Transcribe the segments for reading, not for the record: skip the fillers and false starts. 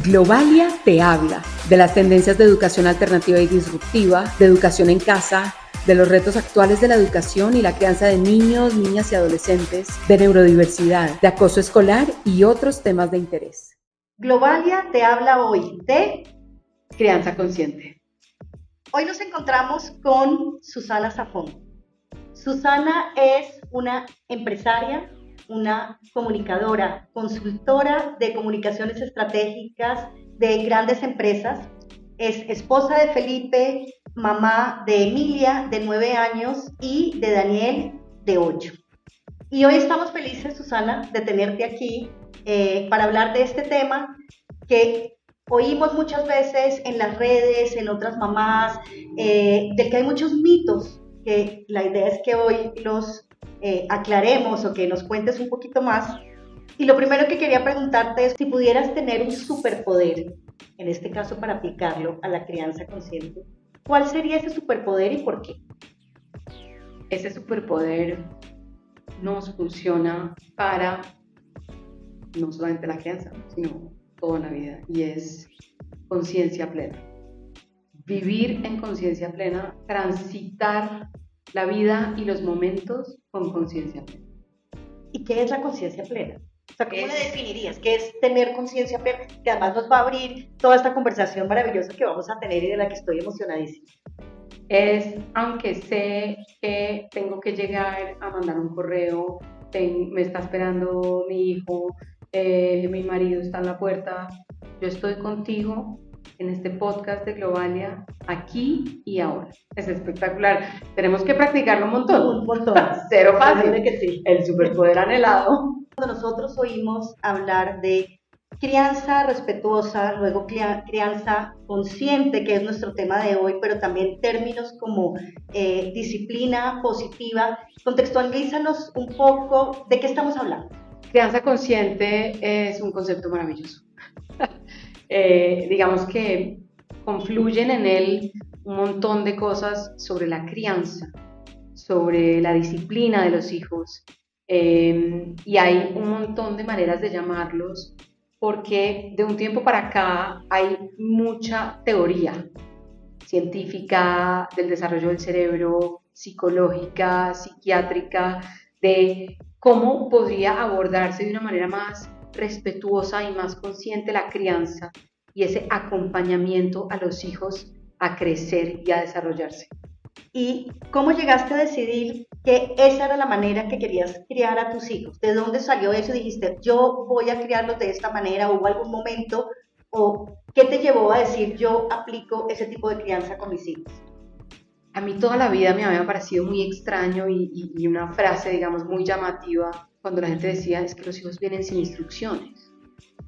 Globalia te habla de las tendencias de educación alternativa y disruptiva, de educación en casa, de los retos actuales de la educación y la crianza de niños, niñas y adolescentes, de neurodiversidad, de acoso escolar y otros temas de interés. Globalia te habla hoy de crianza consciente. Hoy nos encontramos con Susana Zafón. Susana es una empresaria, una comunicadora, consultora de comunicaciones estratégicas de grandes empresas. Es esposa de Felipe, mamá de Emilia, de 9 años, y de Daniel, de 8. Y hoy estamos felices, Susana, de tenerte aquí para hablar de este tema que oímos muchas veces en las redes, en otras mamás, del que hay muchos mitos, que la idea es que hoy los aclaremos o que nos cuentes un poquito más. Y lo primero que quería preguntarte es si pudieras tener un superpoder, en este caso para aplicarlo a la crianza consciente, ¿cuál sería ese superpoder y por qué? Ese superpoder nos funciona para no solamente la crianza, sino toda la vida, y es conciencia plena. Vivir en conciencia plena, transitar la vida y los momentos con conciencia plena. ¿Y qué es la conciencia plena? O sea, ¿cómo le definirías? ¿Qué es tener conciencia plena? Que además nos va a abrir toda esta conversación maravillosa que vamos a tener y de la que estoy emocionadísima. Es, aunque sé que tengo que llegar a mandar un correo, me está esperando mi hijo, mi marido está en la puerta, yo estoy contigo en este podcast de Globalia, aquí y ahora. Es espectacular. Tenemos que practicarlo un montón. Un montón. Cero fácil. Que sí. El superpoder anhelado. Cuando nosotros oímos hablar de crianza respetuosa, luego crianza consciente, que es nuestro tema de hoy, pero también términos como disciplina positiva, contextualízanos un poco de qué estamos hablando. Crianza consciente es un concepto maravilloso. Digamos que confluyen en él un montón de cosas sobre la crianza, sobre la disciplina de los hijos, y hay un montón de maneras de llamarlos, porque de un tiempo para acá hay mucha teoría científica del desarrollo del cerebro, psicológica, psiquiátrica, de cómo podría abordarse de una manera más respetuosa y más consciente la crianza y ese acompañamiento a los hijos a crecer y a desarrollarse. ¿Y cómo llegaste a decidir que esa era la manera que querías criar a tus hijos? ¿De dónde salió eso? ¿Dijiste, yo voy a criarlos de esta manera? ¿Hubo algún momento? ¿O qué te llevó a decir, yo aplico ese tipo de crianza con mis hijos? A mí toda la vida me había parecido muy extraño y una frase, digamos, muy llamativa cuando la gente decía, es que los hijos vienen sin instrucciones.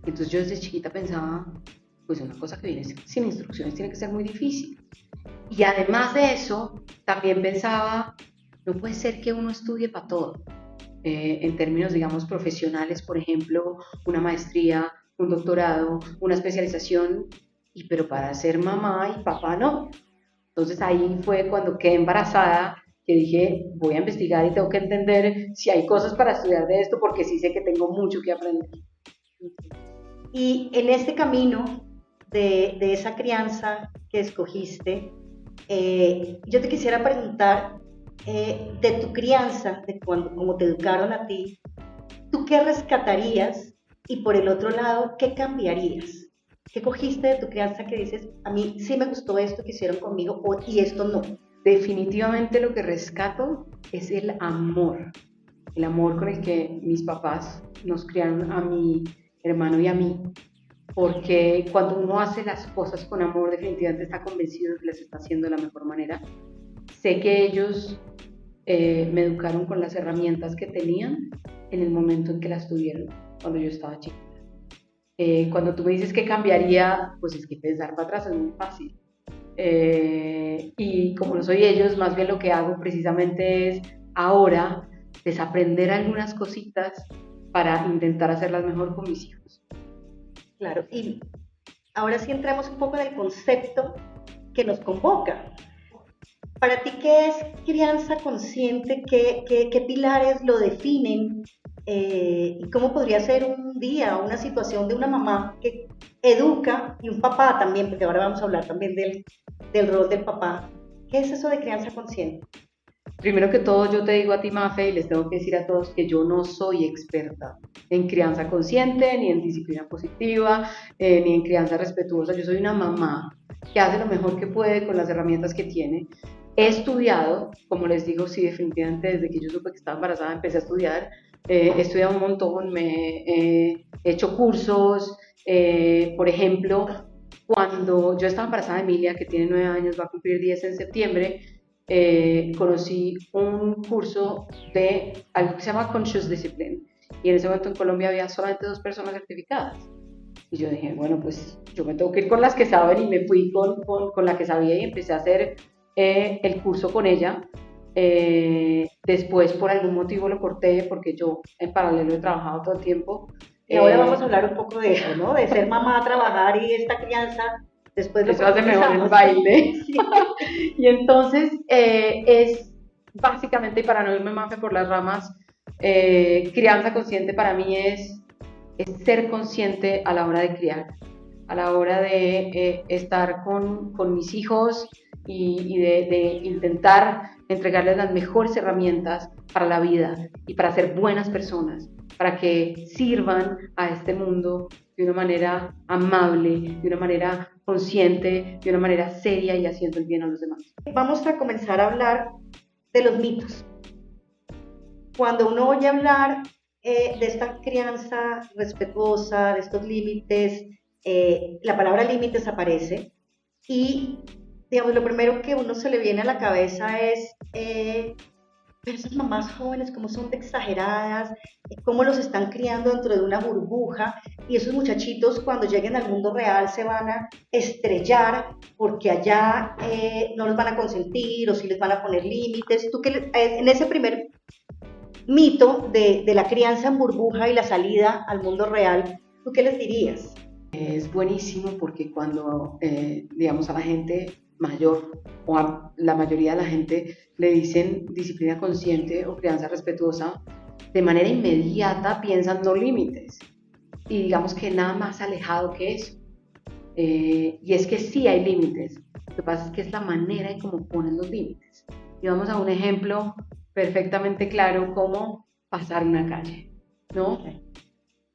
Entonces yo desde chiquita pensaba, pues una cosa que viene sin instrucciones tiene que ser muy difícil. Y además de eso, también pensaba, no puede ser que uno estudie para todo. En términos, digamos, profesionales, por ejemplo, una maestría, un doctorado, una especialización, pero para ser mamá y papá no. Entonces ahí fue cuando quedé embarazada, que dije, voy a investigar y tengo que entender si hay cosas para estudiar de esto, porque sí sé que tengo mucho que aprender. Y en este camino de esa crianza que escogiste, yo te quisiera preguntar, de tu crianza, de cómo te educaron a ti, ¿tú qué rescatarías? Y por el otro lado, ¿qué cambiarías? ¿Qué cogiste de tu crianza que dices, a mí sí me gustó esto que hicieron conmigo y esto no? Definitivamente lo que rescato es el amor con el que mis papás nos criaron a mi hermano y a mí, porque cuando uno hace las cosas con amor, definitivamente está convencido de que las está haciendo de la mejor manera. Sé que ellos me educaron con las herramientas que tenían en el momento en que las tuvieron, cuando yo estaba chiquita. Cuando tú me dices que cambiaría, pues es que pensar para atrás es muy fácil. Y como no soy ellos, más bien lo que hago precisamente es ahora desaprender algunas cositas para intentar hacerlas mejor con mis hijos. Claro, y ahora sí entramos un poco en el concepto que nos convoca. Para ti, ¿qué es crianza consciente? ¿Qué pilares lo definen? ¿Y cómo podría ser un día, una situación de una mamá que educa y un papá también, porque ahora vamos a hablar también del rol del papá? ¿Qué es eso de crianza consciente? Primero que todo, yo te digo a ti, Mafe, y les tengo que decir a todos que yo no soy experta en crianza consciente, ni en disciplina positiva, ni en crianza respetuosa. Yo soy una mamá que hace lo mejor que puede con las herramientas que tiene. He estudiado, como les digo, sí, definitivamente desde que yo supe que estaba embarazada empecé a estudiar. He estudiado un montón, he hecho cursos, por ejemplo, cuando yo estaba embarazada de Emilia, que tiene 9 años, va a cumplir 10 en septiembre, conocí un curso de algo que se llama Conscious Discipline, y en ese momento en Colombia había solamente 2 personas certificadas. Y yo dije, bueno, pues yo me tengo que ir con las que saben, y me fui con la que sabía y empecé a hacer el curso con ella. Después por algún motivo lo corté porque yo en paralelo he trabajado todo el tiempo. Y ahora vamos a hablar un poco de eso, ¿no? De ser mamá, trabajar y esta crianza. Después lo Eso hace mejor el baile. Sí. Y entonces es básicamente, y para no irme más por las ramas, crianza consciente para mí es ser consciente a la hora de criar, a la hora de estar con mis hijos y de intentar entregarles las mejores herramientas para la vida y para ser buenas personas, para que sirvan a este mundo de una manera amable, de una manera consciente, de una manera seria y haciendo el bien a los demás. Vamos a comenzar a hablar de los mitos. Cuando uno oye hablar de esta crianza respetuosa, de estos límites, la palabra límites aparece y, digamos, lo primero que uno se le viene a la cabeza es pero esas mamás jóvenes, cómo son de exageradas, cómo los están criando dentro de una burbuja, y esos muchachitos cuando lleguen al mundo real se van a estrellar porque allá no los van a consentir o si les van a poner límites. ¿Tú qué, en ese primer mito de la crianza en burbuja y la salida al mundo real, ¿tú qué les dirías? Es buenísimo porque cuando, digamos, a la gente mayor o a la mayoría de la gente le dicen disciplina consciente o crianza respetuosa, de manera inmediata piensan no límites. Y digamos que nada más alejado que eso. Y es que sí hay límites. Lo que pasa es que es la manera en cómo ponen los límites. Y vamos a un ejemplo perfectamente claro, como pasar una calle, ¿no?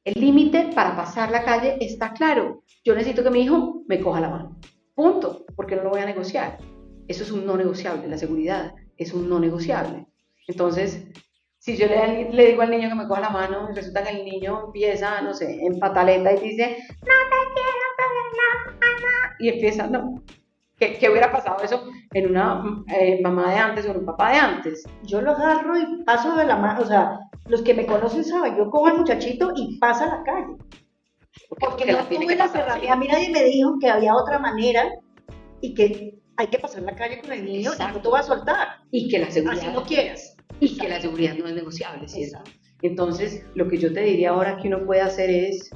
El límite para pasar la calle está claro. Yo necesito que mi hijo me coja la mano. Punto. Porque no lo voy a negociar. Eso es un no negociable. La seguridad es un no negociable. Entonces, si yo le digo al niño que me coja la mano y resulta que el niño empieza, no sé, en pataleta y dice, no te quiero coger la mano, y empieza, no. ¿Qué hubiera pasado eso en una mamá de antes o en un papá de antes? Yo lo agarro y paso de la mano, o sea, los que me conocen saben, yo cojo al muchachito y pasa a la calle. Porque no tuve la herramienta. A mí nadie me dijo que había otra manera y que hay que pasar la calle con el niño. Exacto. Y no te vas a soltar. Y que la seguridad. Así no quieras. Y exacto. Que la seguridad no es negociable, ¿cierto? Entonces, lo que yo te diría ahora que uno puede hacer es,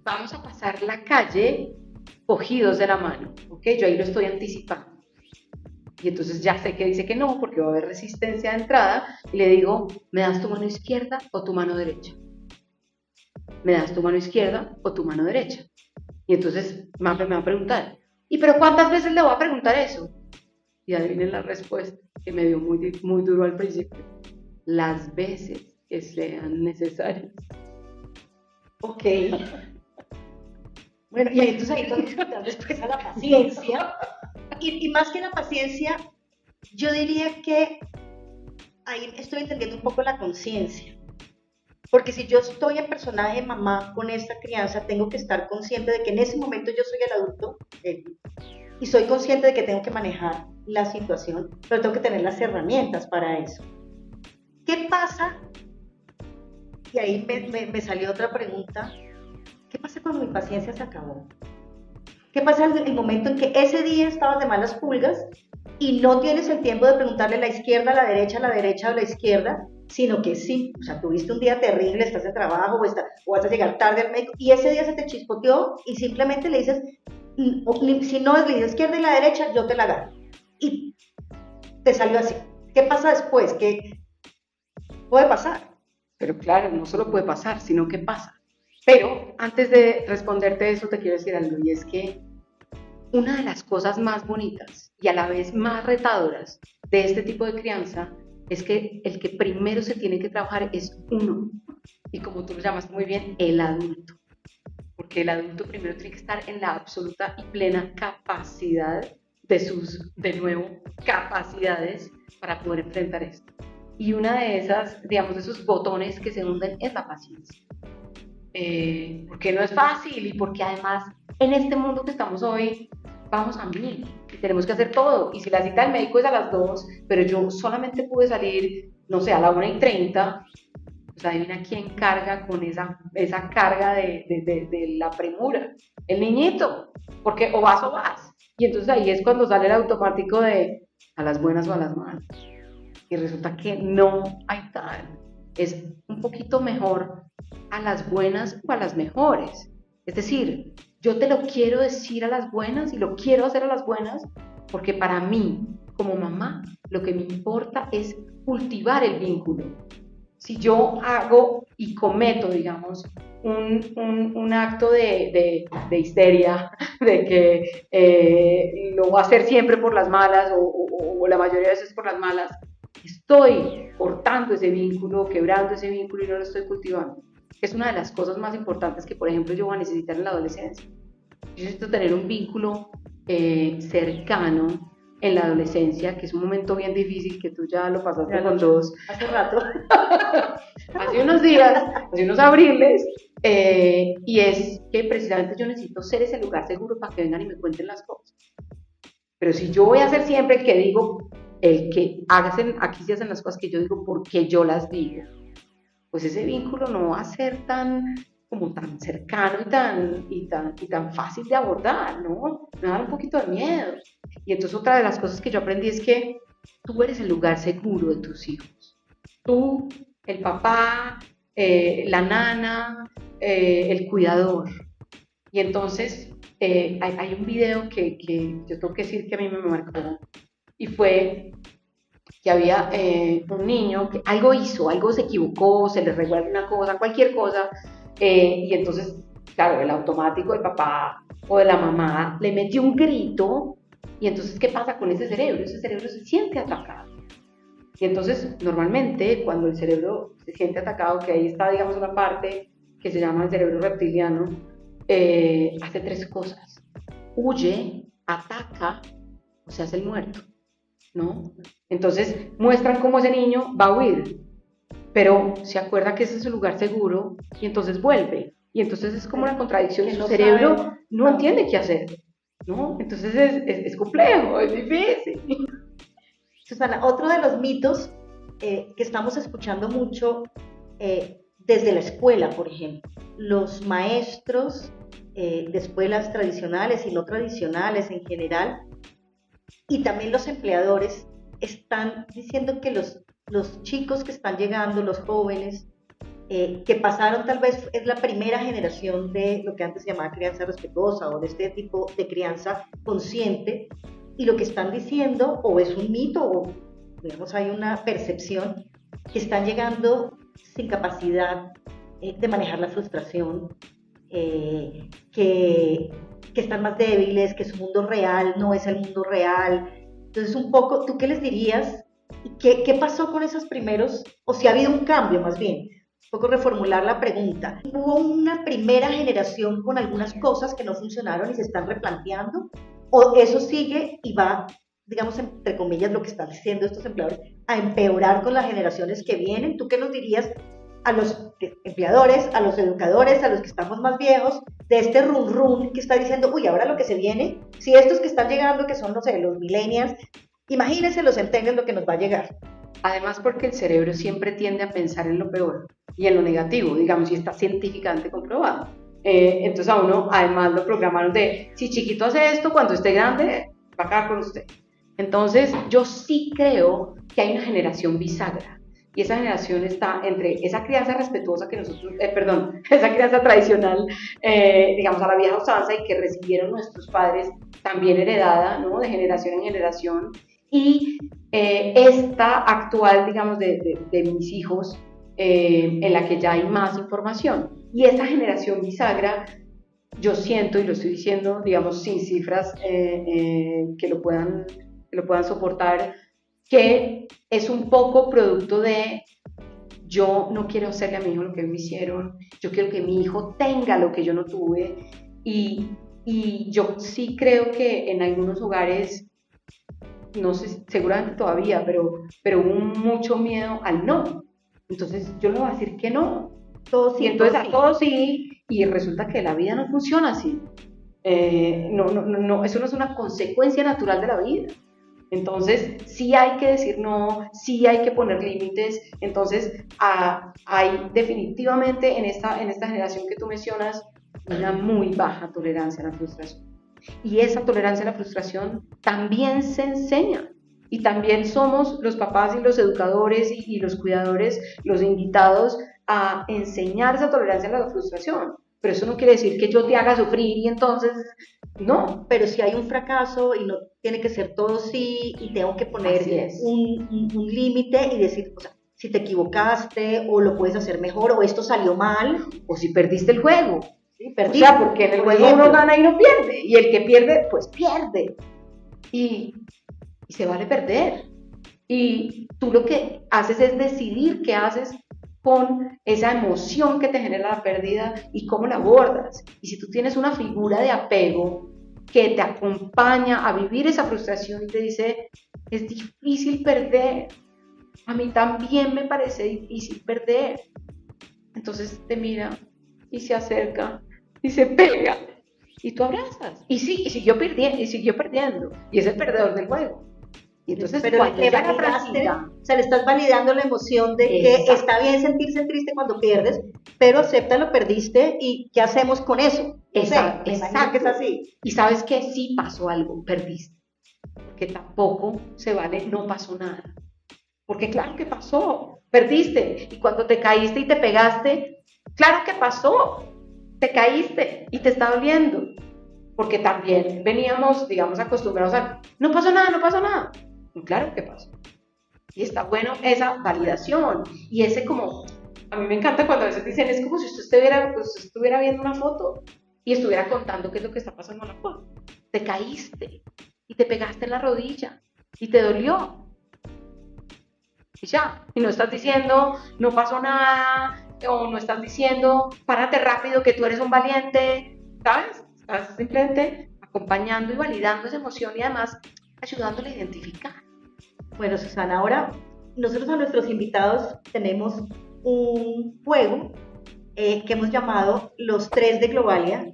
vamos a pasar la calle cogidos de la mano, ¿ok? Yo ahí lo estoy anticipando. Y entonces ya sé que dice que no, porque va a haber resistencia de entrada, y le digo, ¿me das tu mano izquierda o tu mano derecha? ¿Me das tu mano izquierda o tu mano derecha? Y entonces Mafe me va a preguntar, ¿y pero cuántas veces le voy a preguntar eso? Y adivinen la respuesta, que me dio muy duro al principio. Las veces que sean necesarias. Ok. Bueno, y entonces ahí tengo que disfrutar después a la paciencia. Y más que la paciencia, yo diría que ahí estoy entendiendo un poco la conciencia. Porque si yo estoy en personaje mamá con esta crianza, tengo que estar consciente de que en ese momento yo soy el adulto y soy consciente de que tengo que manejar la situación, pero tengo que tener las herramientas para eso. ¿Qué pasa? Y ahí me salió otra pregunta. ¿Qué pasa cuando mi paciencia se acabó? ¿Qué pasa en el momento en que ese día estabas de malas pulgas y no tienes el tiempo de preguntarle a la izquierda, a la derecha o la izquierda, sino que sí, o sea, tuviste un día terrible, estás de trabajo o vas a llegar tarde al médico y ese día se te chispoteó y simplemente le dices, si no es la izquierda y la derecha, yo te la agarro. Y te salió así. ¿Qué pasa después? ¿Qué puede pasar? Pero claro, no solo puede pasar, sino que pasa. Pero antes de responderte eso, te quiero decir algo, y es que una de las cosas más bonitas y a la vez más retadoras de este tipo de crianza es que el que primero se tiene que trabajar es uno, y como tú lo llamas muy bien, el adulto. Porque el adulto primero tiene que estar en la absoluta y plena capacidad de sus, de nuevo, capacidades para poder enfrentar esto. Y una de esas, digamos, de esos botones que se hunden es la paciencia. Porque no es fácil y porque además en este mundo que estamos hoy vamos a mil y tenemos que hacer todo. Y si la cita del médico es a las 2, pero yo solamente pude salir, no sé, a la 1:30, pues adivina quién carga con esa carga de la premura. El niñito, porque o vas. Y entonces ahí es cuando sale el automático de a las buenas o a las malas. Y resulta que no hay tal. Es un poquito mejor a las buenas o a las mejores. Es decir, yo te lo quiero decir a las buenas y lo quiero hacer a las buenas porque para mí, como mamá, lo que me importa es cultivar el vínculo. Si yo hago y cometo, digamos, un acto de histeria, de que lo voy a hacer siempre por las malas o la mayoría de veces por las malas, estoy cortando ese vínculo, quebrando ese vínculo y no lo estoy cultivando. Es una de las cosas más importantes que, por ejemplo, yo voy a necesitar en la adolescencia. Yo necesito tener un vínculo cercano en la adolescencia, que es un momento bien difícil, que tú ya lo pasaste ya con dos. Hace rato. Hace unos días, hace unos abriles, y es que precisamente yo necesito ser ese lugar seguro para que vengan y me cuenten las cosas. Pero si yo voy a ser siempre el que digo, el que hacen, aquí se hacen las cosas que yo digo porque yo las digo, pues ese vínculo no va a ser tan cercano y tan fácil de abordar, ¿no? Me va a dar un poquito de miedo. Y entonces otra de las cosas que yo aprendí es que tú eres el lugar seguro de tus hijos. Tú, el papá, la nana, el cuidador. Y entonces hay un video que yo tengo que decir que a mí me marcó, y fue que había un niño que algo hizo, algo se equivocó, se le regó alguna cosa, cualquier cosa, y entonces, claro, el automático del papá o de la mamá le metió un grito, y entonces, ¿qué pasa con ese cerebro? Ese cerebro se siente atacado. Y entonces, normalmente, cuando el cerebro se siente atacado, que ahí está, digamos, una parte que se llama el cerebro reptiliano, hace tres cosas: huye, ataca o se hace el muerto, ¿no? Entonces muestran cómo ese niño va a huir, pero se acuerda que ese es su lugar seguro y entonces vuelve. Y entonces es como una contradicción, su cerebro no entiende qué hacer, ¿no? Entonces es complejo, es difícil. Susana, otro de los mitos que estamos escuchando mucho desde la escuela, por ejemplo, los maestros de escuelas tradicionales y no tradicionales en general, y también los empleadores, están diciendo que los chicos que están llegando, los jóvenes, que pasaron, tal vez es la primera generación de lo que antes se llamaba crianza respetuosa o de este tipo de crianza consciente, y lo que están diciendo o es un mito o digamos hay una percepción que están llegando sin capacidad de manejar la frustración, que están más débiles, que su mundo real no es el mundo real. Entonces un poco, ¿tú qué les dirías? ¿Qué pasó con esos primeros? O si ha habido un cambio más bien, un poco reformular la pregunta. ¿Hubo una primera generación con algunas cosas que no funcionaron y se están replanteando? ¿O eso sigue y va, digamos, entre comillas, lo que están diciendo estos empleadores, a empeorar con las generaciones que vienen? ¿Tú qué nos dirías a los empleadores, a los educadores, a los que estamos más viejos, de este run que está diciendo, uy, ahora lo que se viene, si estos que están llegando, que son, no sé, los millennials, imagínense los centennials lo que nos va a llegar? Además, porque el cerebro siempre tiende a pensar en lo peor y en lo negativo, digamos, y está científicamente comprobado. Entonces a uno, además, lo programaron de, si chiquito hace esto, cuando esté grande, va a acabar con usted. Entonces, yo sí creo que hay una generación bisagra, y esa generación está entre esa crianza respetuosa que nosotros, esa crianza tradicional, digamos, a la vieja usanza, y que recibieron nuestros padres, también heredada, ¿no?, de generación en generación, y esta actual, digamos, de mis hijos, en la que ya hay más información. Y esa generación bisagra, yo siento, y lo estoy diciendo, digamos, sin cifras que lo puedan soportar, que es un poco producto de yo no quiero hacerle a mi hijo lo que me hicieron, yo quiero que mi hijo tenga lo que yo no tuve, y yo sí creo que en algunos hogares, no sé, seguramente todavía, pero hubo mucho miedo al no. Entonces yo le voy a decir que no. Todo sí, Y entonces todo a sí. todos sí, y resulta que la vida no funciona así. No, eso no es una consecuencia natural de la vida. Entonces, sí hay que decir no, sí hay que poner límites. Entonces, hay definitivamente en esta generación que tú mencionas una muy baja tolerancia a la frustración. Y esa tolerancia a la frustración también se enseña. Y también somos los papás y los educadores y los cuidadores, los invitados a enseñar esa tolerancia a la frustración. Pero eso no quiere decir que yo te haga sufrir y entonces no. Pero si hay un fracaso y no tiene que ser todo sí, y tengo que poner un límite y decir, o sea, si te equivocaste o lo puedes hacer mejor o esto salió mal. O si perdiste el juego. Sí, perdiste, o sea, porque en el juego uno gana y no pierde. Y el que pierde, pues pierde. Y se vale perder. Y tú lo que haces es decidir qué haces con esa emoción que te genera la pérdida y cómo la abordas. Y si tú tienes una figura de apego que te acompaña a vivir esa frustración y te dice, es difícil perder, a mí también me parece difícil perder. Entonces te mira y se acerca y se pega y tú abrazas. Y sí, y siguió perdiendo. Y es el perdedor del juego. Y entonces, pero le validaste, o sea, le estás validando la emoción de que está bien sentirse triste cuando pierdes, pero acepta lo perdiste y ¿qué hacemos con eso? Exacto. Que es así. Y sabes que sí pasó algo, perdiste. Porque tampoco se vale, no pasó nada. Porque claro que pasó, perdiste. Y cuando te caíste y te pegaste, claro que pasó, te caíste y te está doliendo. Porque también veníamos, digamos, acostumbrados a, no pasó nada, no pasó nada. Claro que pasó. Y está bueno esa validación y ese como, a mí me encanta cuando a veces dicen, es como si usted estuviera viendo una foto y estuviera contando qué es lo que está pasando en la foto. Te caíste y te pegaste en la rodilla y te dolió. Y ya, y no estás diciendo, no pasó nada, o no estás diciendo, párate rápido que tú eres un valiente, ¿sabes? Estás simplemente acompañando y validando esa emoción y además ayudándole a identificar. Bueno, Susana, ahora nosotros a nuestros invitados tenemos un juego que hemos llamado Los 3 de Globalia,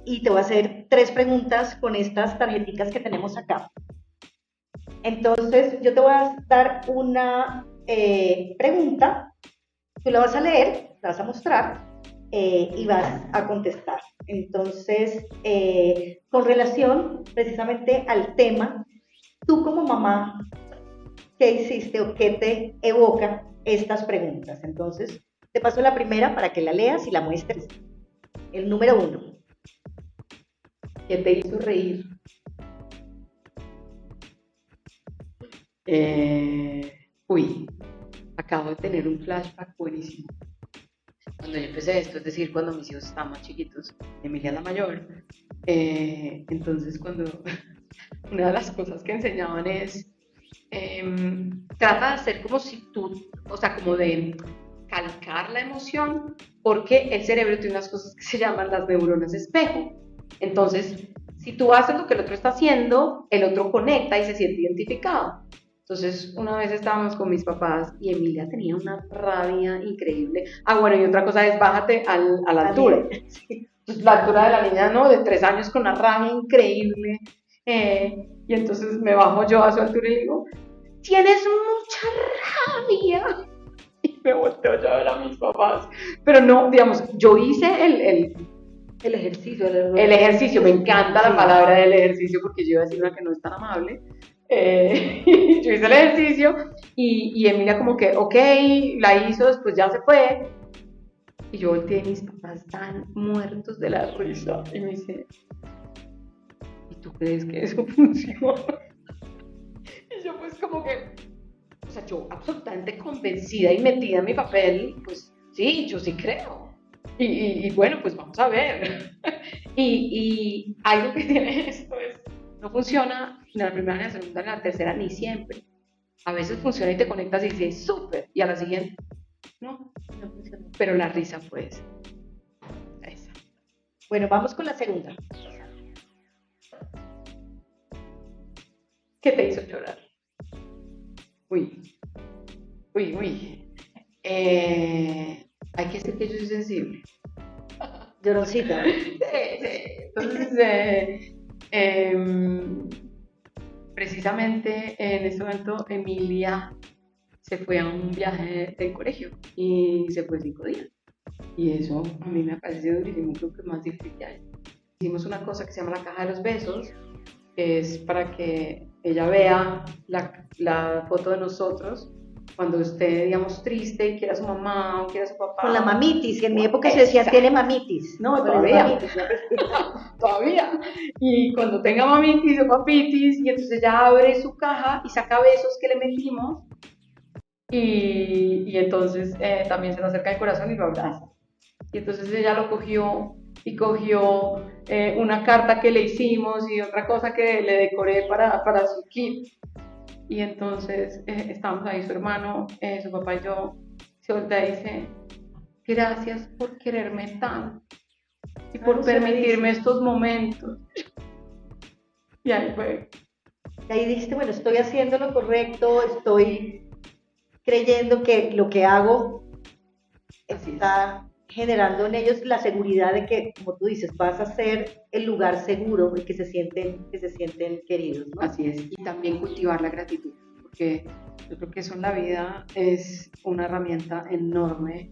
y te voy a hacer 3 preguntas con estas tarjetitas que tenemos acá. Entonces, yo te voy a dar una pregunta, tú la vas a leer, la vas a mostrar y vas a contestar. Entonces, con relación precisamente al tema, tú como mamá, ¿qué hiciste o qué te evoca estas preguntas? Entonces, te paso la primera para que la leas y la muestres. El número 1. ¿Qué te hizo reír? Acabo de tener un flashback buenísimo. Cuando yo empecé esto, es decir, cuando mis hijos estaban más chiquitos, Emilia la mayor, entonces cuando una de las cosas que enseñaban es trata de hacer como si tú, o sea, como de calcar la emoción, porque el cerebro tiene unas cosas que se llaman las neuronas espejo. Entonces, si tú haces lo que el otro está haciendo, el otro conecta y se siente identificado. Entonces, una vez estábamos con mis papás y Emilia tenía una rabia increíble. Bueno, y otra cosa es bájate a la altura. Entonces, la altura de la niña, ¿no? De 3 años con una rabia increíble. Y entonces me bajo yo a su altura y digo, tienes mucha rabia. Y me volteo yo a ver a mis papás. Pero no, digamos, yo hice el ejercicio. El ejercicio, me encanta la palabra del ejercicio porque yo iba a decir una que no es tan amable. Yo hice el ejercicio y Emilia como que, ok, la hizo, después ya se fue. Y yo volteé y mis papás están muertos de la risa. Y me dice, ¿y tú crees que eso funciona? Y yo pues como que, o sea, yo absolutamente convencida y metida en mi papel, pues sí, yo sí creo. Y bueno, pues vamos a ver. Y algo que tiene esto es, no funciona ni la primera, ni la segunda, ni la tercera, ni siempre. A veces funciona y te conectas y dices, súper, y a la siguiente, no, no funciona. Pero la risa puede ser esa. Bueno, vamos con la segunda. ¿Qué te hizo llorar? Uy. Hay que decir que yo soy sensible. Lloroncita. Sí. Entonces, precisamente en este momento Emilia se fue a un viaje del colegio y se fue 5 días. Y eso a mí me ha parecido durísimo, creo que más difícil que hay. Hicimos una cosa que se llama la caja de los besos, que es para que ella vea la foto de nosotros cuando esté, digamos, triste y quiera a su mamá o quiera a su papá. Con la mamitis, que en mi época se decía tiene mamitis. No, todavía. Todavía. Y cuando tenga mamitis o papitis, y entonces ella abre su caja y saca besos que le metimos. Y entonces también se le acerca el corazón y lo abraza. Y entonces ella lo cogió y cogió una carta que le hicimos y otra cosa que le decoré para su kit. Y entonces estábamos ahí, su hermano, su papá y yo, se voltea y dice, gracias por quererme tanto y por permitirme estos momentos. Y ahí fue. Y ahí dijiste, bueno, estoy haciendo lo correcto, estoy creyendo que lo que hago está generando en ellos la seguridad de que, como tú dices, vas a ser el lugar seguro y que se sienten queridos, ¿no? Así es, y también cultivar la gratitud, porque yo creo que eso en la vida es una herramienta enorme,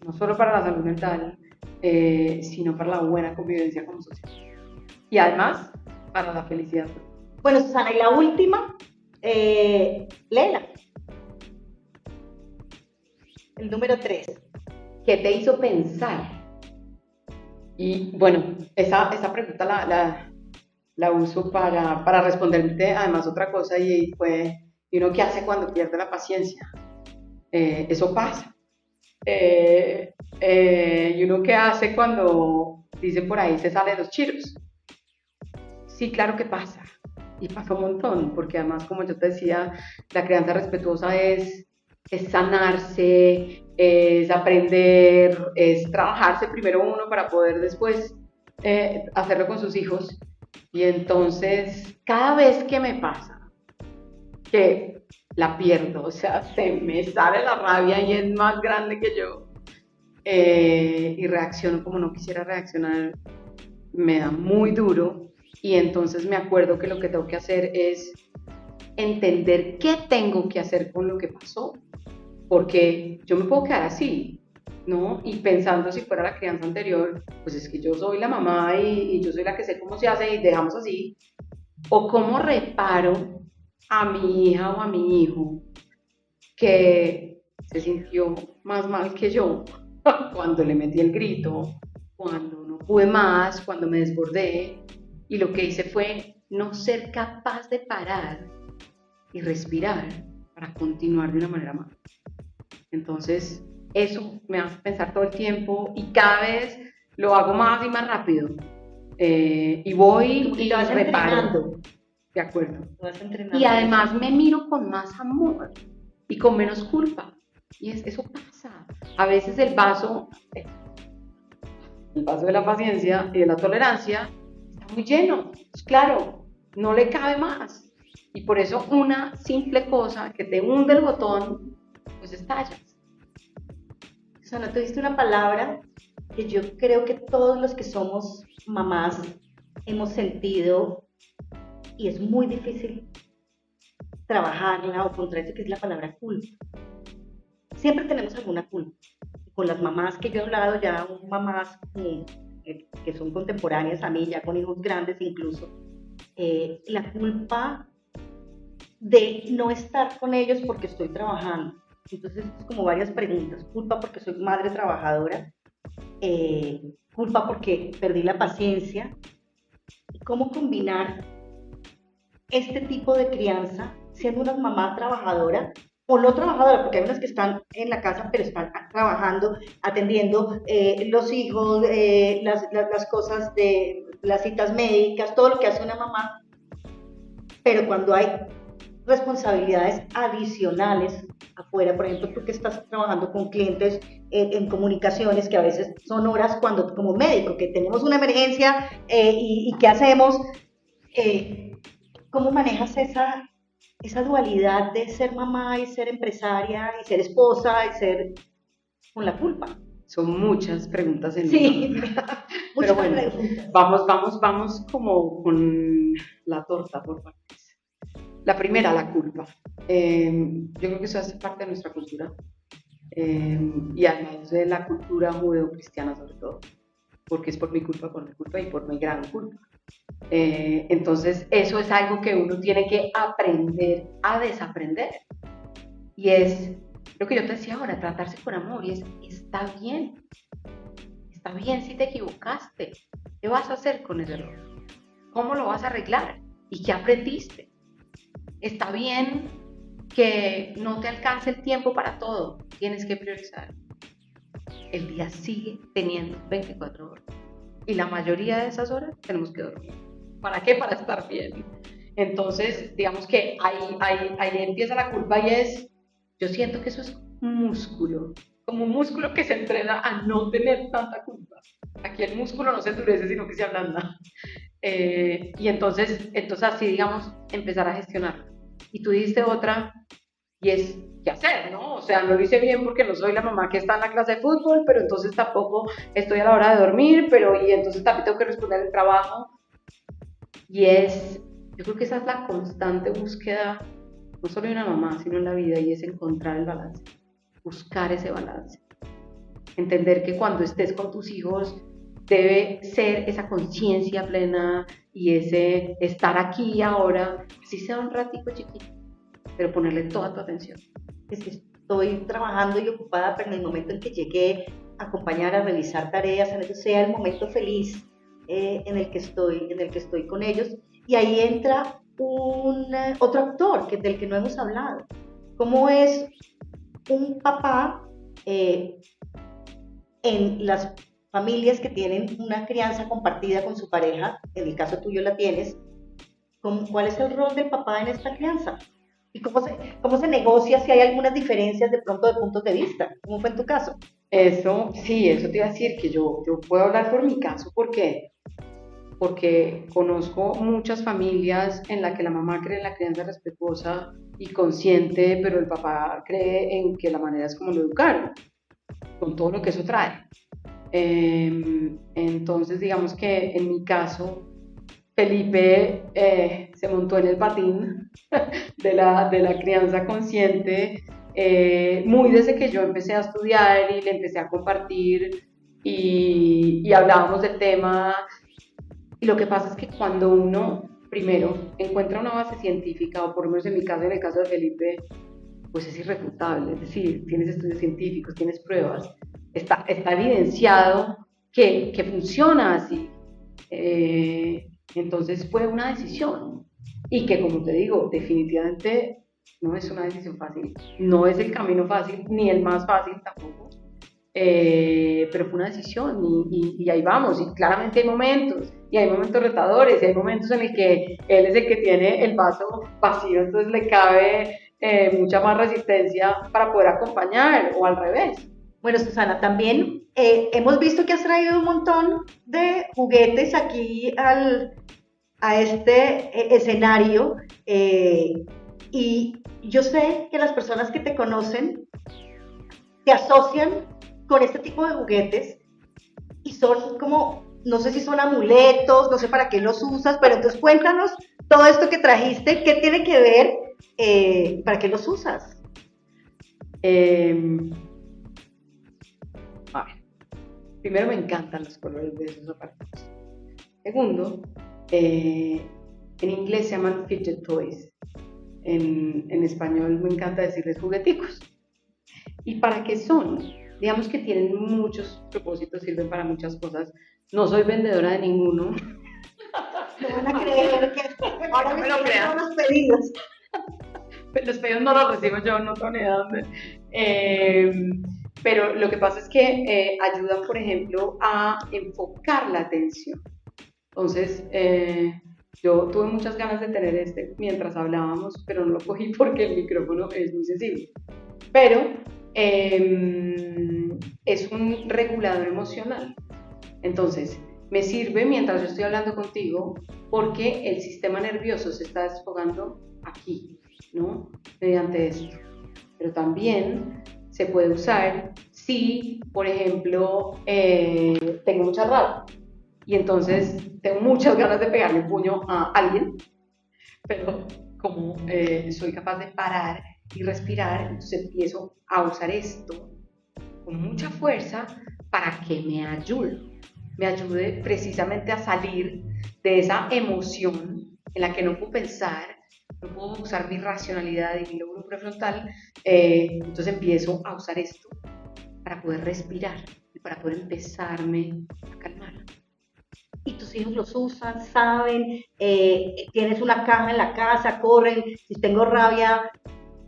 no solo para la salud mental, sino para la buena convivencia como sociedad. Y además, para la felicidad. Bueno, Susana, y la última, léela. El número 3. ¿Qué te hizo pensar? Y bueno, esa pregunta la uso para responderte además otra cosa y fue, ¿y uno qué hace cuando pierde la paciencia? Eso pasa. ¿Y uno qué hace cuando, dicen por ahí, se sale de los chiros? Sí, claro que pasa. Y pasa un montón, porque además, como yo te decía, la crianza respetuosa es sanarse, es aprender, es trabajarse primero uno para poder después hacerlo con sus hijos. Y entonces, cada vez que me pasa que la pierdo, o sea, se me sale la rabia y es más grande que yo, y reacciono como no quisiera reaccionar, me da muy duro. Y entonces me acuerdo que lo que tengo que hacer es entender qué tengo que hacer con lo que pasó, porque yo me puedo quedar así, ¿no? Y pensando si fuera la crianza anterior, pues es que yo soy la mamá y yo soy la que sé cómo se hace y dejamos así, o cómo reparo a mi hija o a mi hijo que se sintió más mal que yo cuando le metí el grito, cuando no pude más, cuando me desbordé, y lo que hice fue no ser capaz de parar y respirar para continuar de una manera más. Entonces, eso me hace pensar todo el tiempo y cada vez lo hago más y más rápido. Y voy y lo vas reparo. Entrenando. De acuerdo. Lo vas entrenando. Y además me miro con más amor y con menos culpa. Y eso pasa. A veces el vaso de la paciencia y de la tolerancia está muy lleno. Pues claro, no le cabe más. Y por eso una simple cosa que te hunde el botón, pues estallas. Susana, tú diste una palabra que yo creo que todos los que somos mamás hemos sentido y es muy difícil trabajarla o contraerse, que es la palabra culpa. Siempre tenemos alguna culpa. Con las mamás que yo he hablado, ya mamás que son contemporáneas a mí, ya con hijos grandes incluso, la culpa de no estar con ellos porque estoy trabajando. Entonces, es como varias preguntas. Culpa porque soy madre trabajadora, culpa porque perdí la paciencia. ¿Cómo combinar este tipo de crianza siendo una mamá trabajadora o no trabajadora, porque hay unas que están en la casa, pero están trabajando, atendiendo los hijos, las cosas de las citas médicas, todo lo que hace una mamá, pero cuando hay responsabilidades adicionales afuera, por ejemplo, tú que estás trabajando con clientes en comunicaciones, que a veces son horas cuando, como médico, que tenemos una emergencia y ¿qué hacemos? ¿Cómo manejas esa dualidad de ser mamá y ser empresaria y ser esposa y ser con la culpa? Son muchas preguntas en Sí, una. Pero muchas bueno, preguntas. vamos como con la torta por partes. La primera, la culpa. Yo creo que eso hace parte de nuestra cultura y además de la cultura judeocristiana sobre todo, porque es por mi culpa y por mi gran culpa. Entonces eso es algo que uno tiene que aprender a desaprender y es lo que yo te decía ahora, tratarse con amor y está bien si te equivocaste, ¿qué vas a hacer con ese error? ¿Cómo lo vas a arreglar? ¿Y qué aprendiste? Está bien que no te alcance el tiempo para todo, tienes que priorizar. El día sigue teniendo 24 horas y la mayoría de esas horas tenemos que dormir. ¿Para qué? Para estar bien. Entonces, digamos que ahí empieza la culpa y yo siento que eso es como un músculo que se entrena a no tener tanta culpa. Aquí el músculo no se endurece, sino que se ablanda. Y entonces así, digamos, empezar a gestionarlo. Y tú dijiste otra, y es qué hacer, ¿no? O sea, no lo hice bien porque no soy la mamá que está en la clase de fútbol, pero entonces tampoco estoy a la hora de dormir, y entonces también tengo que responder el trabajo. Y yo creo que esa es la constante búsqueda, no solo de una mamá, sino en la vida, y es encontrar el balance, buscar ese balance. Entender que cuando estés con tus hijos debe ser esa conciencia plena y ese estar aquí y ahora, así sea un ratico chiquito, pero ponerle toda tu atención. Es que estoy trabajando y ocupada, pero en el momento en que llegué a acompañar, a revisar tareas, en eso sea el momento feliz en el que estoy con ellos. Y ahí entra otro actor del que no hemos hablado. ¿Cómo es un papá en las familias que tienen una crianza compartida con su pareja? En el caso tuyo la tienes. ¿Cuál es el rol del papá en esta crianza? ¿Y cómo se negocia si hay algunas diferencias de pronto de puntos de vista? ¿Cómo fue en tu caso? Eso te iba a decir que yo puedo hablar por mi caso porque conozco muchas familias en las que la mamá cree en la crianza respetuosa y consciente, pero el papá cree en que la manera es como lo educaron, con todo lo que eso trae. Entonces, digamos que en mi caso, Felipe se montó en el patín de la crianza consciente, muy desde que yo empecé a estudiar y le empecé a compartir y hablábamos del tema. Y lo que pasa es que cuando uno, primero, encuentra una base científica, o por lo menos en mi caso, en el caso de Felipe, pues es irrefutable, es decir, tienes estudios científicos, tienes pruebas, está evidenciado que funciona así. Entonces fue una decisión y que, como te digo, definitivamente no es una decisión fácil, no es el camino fácil, ni el más fácil tampoco, pero fue una decisión y ahí vamos, y claramente hay momentos retadores, y hay momentos en el que él es el que tiene el vaso vacío, entonces le cabe mucha más resistencia para poder acompañar, o al revés. Bueno, Susana, también hemos visto que has traído un montón de juguetes aquí a este escenario y yo sé que las personas que te conocen te asocian con este tipo de juguetes y son como, no sé si son amuletos, no sé para qué los usas, pero entonces cuéntanos todo esto que trajiste, ¿qué tiene que ver? ¿Para qué los usas? A ver, primero me encantan los colores de esos aparatos. Segundo, en inglés se llaman fidget toys. En español me encanta decirles jugueticos. ¿Y para qué son? Digamos que tienen muchos propósitos, sirven para muchas cosas. No soy vendedora de ninguno. No van a creer que ahora me lo crean. todos los pedidos. Los pedidos no los recibo yo, no tengo ni idea dónde. Pero lo que pasa es que ayudan, por ejemplo, a enfocar la atención. Entonces, yo tuve muchas ganas de tener este mientras hablábamos, pero no lo cogí porque el micrófono es muy sensible. Pero es un regulador emocional. Entonces, me sirve mientras yo estoy hablando contigo porque el sistema nervioso se está desfogando aquí, ¿no? Mediante esto. Pero también se puede usar si, por ejemplo, tengo mucha rabia y entonces tengo muchas ganas de pegarle un puño a alguien, pero como soy capaz de parar y respirar, entonces empiezo a usar esto con mucha fuerza para que me ayude precisamente a salir de esa emoción en la que no puedo pensar, no puedo usar mi racionalidad y mi lóbulo prefrontal, entonces empiezo a usar esto para poder respirar y para poder empezarme a calmar. Y tus hijos los usan, saben, tienes una caja en la casa, corren, si tengo rabia,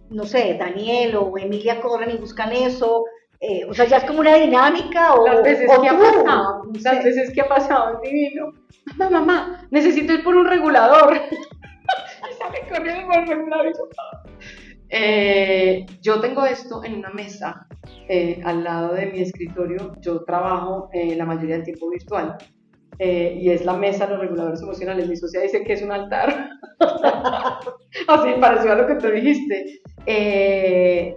no sé, Daniel o Emilia corren y buscan eso, o sea, ya es como una dinámica o las veces o que tú, ha pasado, las veces que ha pasado es divino. Mamá, necesito ir por un regulador. Y sale corriendo por el regulador. Yo tengo esto en una mesa al lado de mi escritorio. Yo trabajo la mayoría del tiempo virtual. Y es la mesa de los reguladores emocionales. Mi socia dice que es un altar. Así pareció a lo que tú dijiste.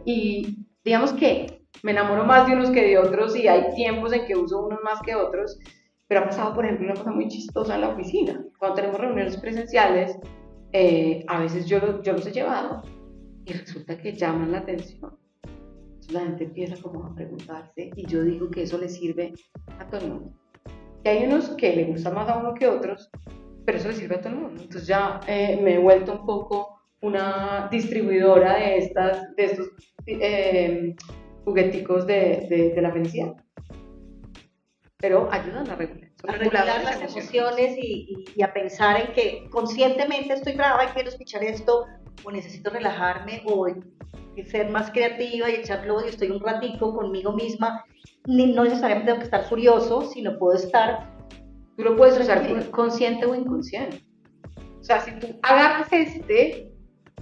Y digamos que me enamoro más de unos que de otros y hay tiempos en que uso unos más que otros. Pero ha pasado, por ejemplo, una cosa muy chistosa en la oficina. Cuando tenemos reuniones presenciales, a veces yo los he llevado y resulta que llaman la atención. Entonces la gente empieza como a preguntarse y yo digo que eso le sirve a todo el mundo. Y hay unos que le gusta más a uno que otros, pero eso le sirve a todo el mundo. Entonces ya me he vuelto un poco una distribuidora de estos jugueticos de la felicidad. Pero ayudan a regular las emociones y a pensar en que conscientemente estoy brava y quiero escuchar esto, o necesito relajarme, o ser más creativa y echar globo y estoy un ratico conmigo misma. No necesariamente tengo que estar furioso, sino puedo estar. Tú lo puedes usar consciente o inconsciente. O sea, si tú agarras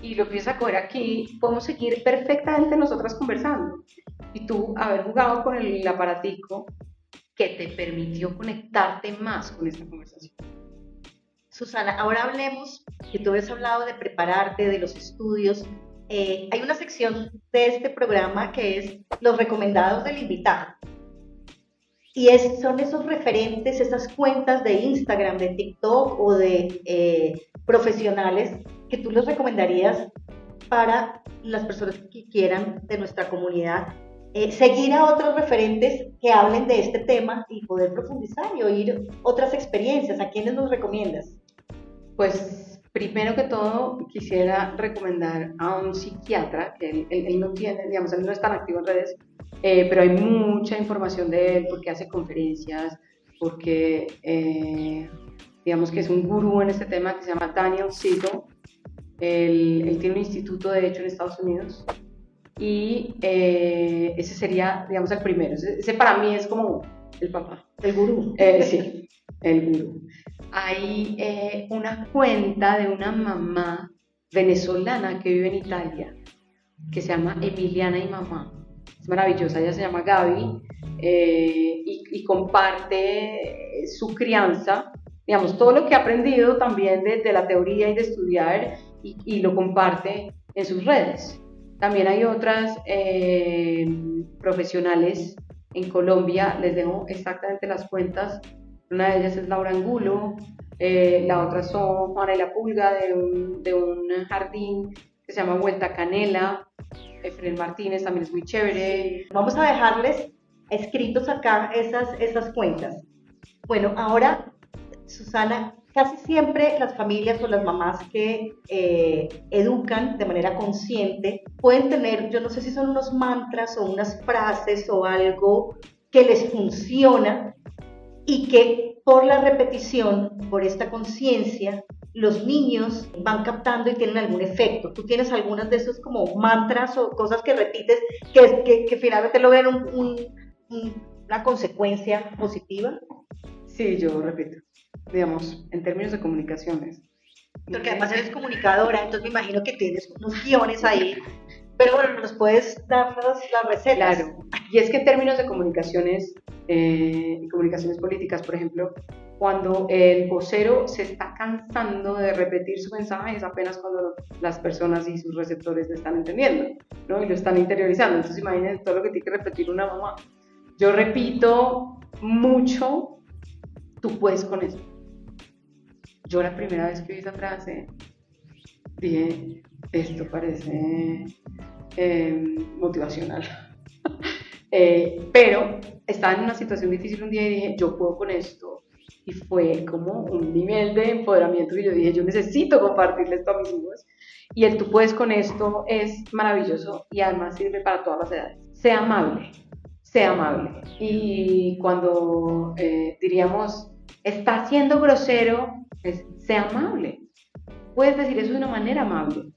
y lo empiezas a coger aquí, podemos seguir perfectamente nosotras conversando. Y tú haber jugado con el aparatico que te permitió conectarte más con esta conversación. Susana, ahora hablemos, que tú habías hablado de prepararte, de los estudios. Hay una sección de este programa que es los recomendados del invitado. Y son esos referentes, esas cuentas de Instagram, de TikTok o de profesionales que tú les recomendarías para las personas que quieran de nuestra comunidad seguir a otros referentes que hablen de este tema y poder profundizar y oír otras experiencias. ¿A quiénes nos recomiendas? Pues primero que todo quisiera recomendar a un psiquiatra que él no tiene, digamos, él no es tan activo en redes, pero hay mucha información de él porque hace conferencias, porque digamos que es un gurú en este tema que se llama Daniel Siegel. Él tiene un instituto de hecho en Estados Unidos y ese sería, digamos, el primero. Ese para mí es como el papá. El gurú. Sí, el gurú. Hay una cuenta de una mamá venezolana que vive en Italia que se llama Emiliana y Mamá. Es maravillosa, ella se llama Gaby y comparte su crianza, digamos, todo lo que ha aprendido también de la teoría y de estudiar y lo comparte en sus redes. También hay otras profesionales en Colombia, les dejo exactamente las cuentas. Una de ellas es Laura Angulo, la otra son Juana y la Pulga de un jardín que se llama Vuelta Canela. Efren Martínez también es muy chévere. Vamos a dejarles escritos acá esas cuentas. Bueno, ahora, Susana, casi siempre las familias o las mamás que educan de manera consciente pueden tener, yo no sé si son unos mantras o unas frases o algo que les funciona y que por la repetición, por esta conciencia, los niños van captando y tienen algún efecto. ¿Tú tienes algunas de esos como mantras o cosas que repites que finalmente logran una consecuencia positiva? Sí, yo repito, digamos, en términos de comunicaciones. Porque además eres comunicadora, entonces me imagino que tienes unos guiones ahí, pero bueno, nos puedes dar las recetas. Claro, y es que en términos de comunicaciones, comunicaciones políticas, por ejemplo, cuando el vocero se está cansando de repetir su mensaje es apenas cuando las personas y sus receptores lo están entendiendo, ¿no? Y lo están interiorizando. Entonces imagínense todo lo que tiene que repetir una mamá. Yo repito mucho, tú puedes con eso. Yo la primera vez que vi esa frase dije, esto parece motivacional. Pero estaba en una situación difícil un día y dije, yo puedo con esto. Y fue como un nivel de empoderamiento que yo dije, yo necesito compartirle esto a mis hijos. Y el tú puedes con esto es maravilloso y además sirve para todas las edades. Sea amable, sea amable. Y cuando diríamos, está siendo grosero, sea amable. Puedes decir eso de una manera amable.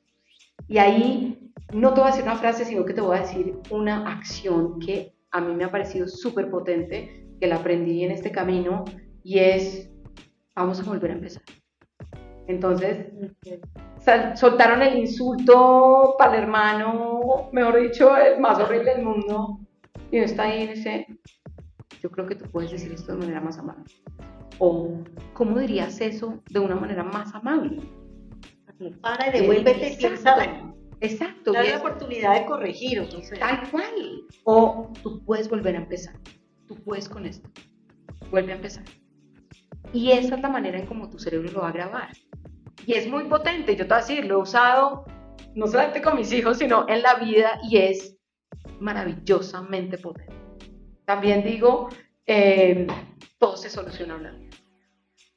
Y ahí no te voy a decir una frase, sino que te voy a decir una acción que a mí me ha parecido súper potente, que la aprendí en este camino, y es, vamos a volver a empezar. Entonces, soltaron el insulto para el hermano, mejor dicho, el más horrible del mundo, y uno está ahí en ese, yo creo que tú puedes decir esto de manera más amable. O, ¿cómo dirías eso de una manera más amable? Para y devuélvete y piensa. Exacto. Dale la oportunidad de corregir, o sea. Tal cual. O tú puedes volver a empezar. Tú puedes con esto. Vuelve a empezar. Y esa es la manera en cómo tu cerebro lo va a grabar. Y es muy potente. Yo te voy a decir, lo he usado no solamente con mis hijos, sino en la vida y es maravillosamente potente. También digo, todo se soluciona hablando.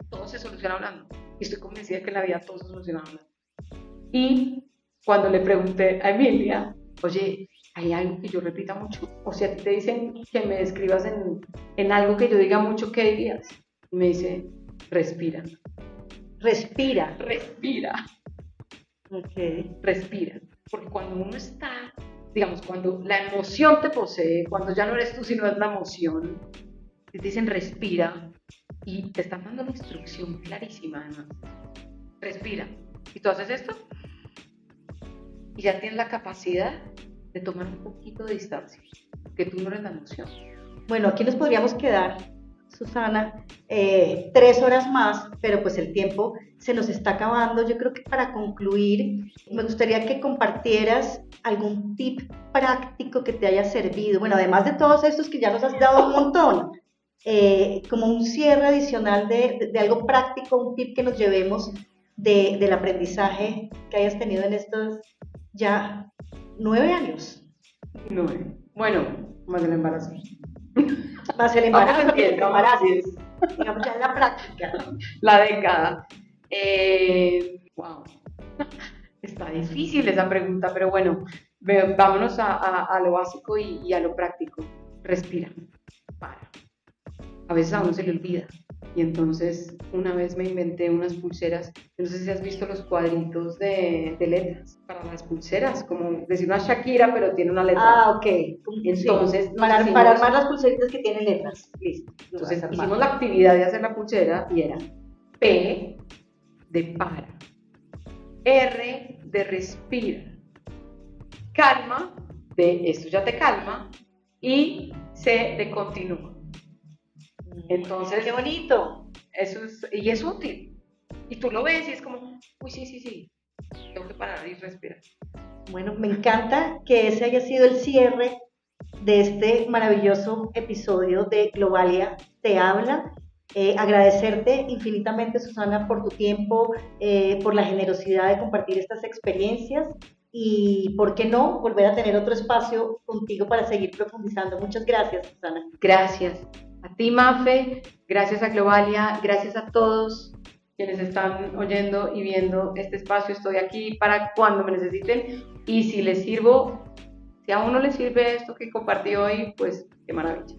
Todo se soluciona hablando. Y estoy convencida que en la vida todo se soluciona hablando. Y cuando le pregunté a Emilia, oye, ¿hay algo que yo repita mucho? O si a ti te dicen que me describas en algo que yo diga mucho, ¿qué dirías? Y me dice, respira. Respira. Respira. Okay. Respira. Porque cuando uno está, digamos, cuando la emoción te posee, cuando ya no eres tú, sino es la emoción, te dicen respira y te están dando una instrucción clarísima además. Respira. ¿Y tú haces esto? Y ya tienes la capacidad de tomar un poquito de distancia, que tú no eres la emoción. Bueno, aquí nos podríamos quedar, Susana, 3 horas más, pero pues el tiempo se nos está acabando. Yo creo que para concluir, me gustaría que compartieras algún tip práctico que te haya servido. Bueno, además de todos estos que ya nos has dado un montón, como un cierre adicional de algo práctico, un tip que nos llevemos del aprendizaje que hayas tenido en estos ya 9 años. 9. Bueno, más el embarazo. Más el embarazo, Vamos digamos ya en la práctica. La década. Wow. Está difícil esa pregunta, pero bueno, vámonos a lo básico y a lo práctico. Respira. Para. A veces a uno se le olvida. Y entonces una vez me inventé unas pulseras, no sé si has visto los cuadritos de letras para las pulseras, como decir una Shakira, pero tiene una letra. Ah, ok. Entonces, sí. Para armar las pulseritas que tienen letras. Listo. Entonces hicimos la actividad de hacer la pulsera y era P de para, R de respira, calma, de esto ya te calma, y C de continúa. Entonces, qué bonito. Eso y es útil. Y tú lo ves y es como, uy, sí, tengo que parar y respirar. Bueno, me encanta que ese haya sido el cierre de este maravilloso episodio de Globalia Te Habla. Agradecerte infinitamente, Susana, por tu tiempo, por la generosidad de compartir estas experiencias y, ¿por qué no?, volver a tener otro espacio contigo para seguir profundizando. Muchas gracias, Susana. Gracias a ti, Mafe, gracias a Globalia, gracias a todos quienes están oyendo y viendo este espacio. Estoy aquí para cuando me necesiten y si les sirvo, si a uno le sirve esto que compartí hoy, pues qué maravilla.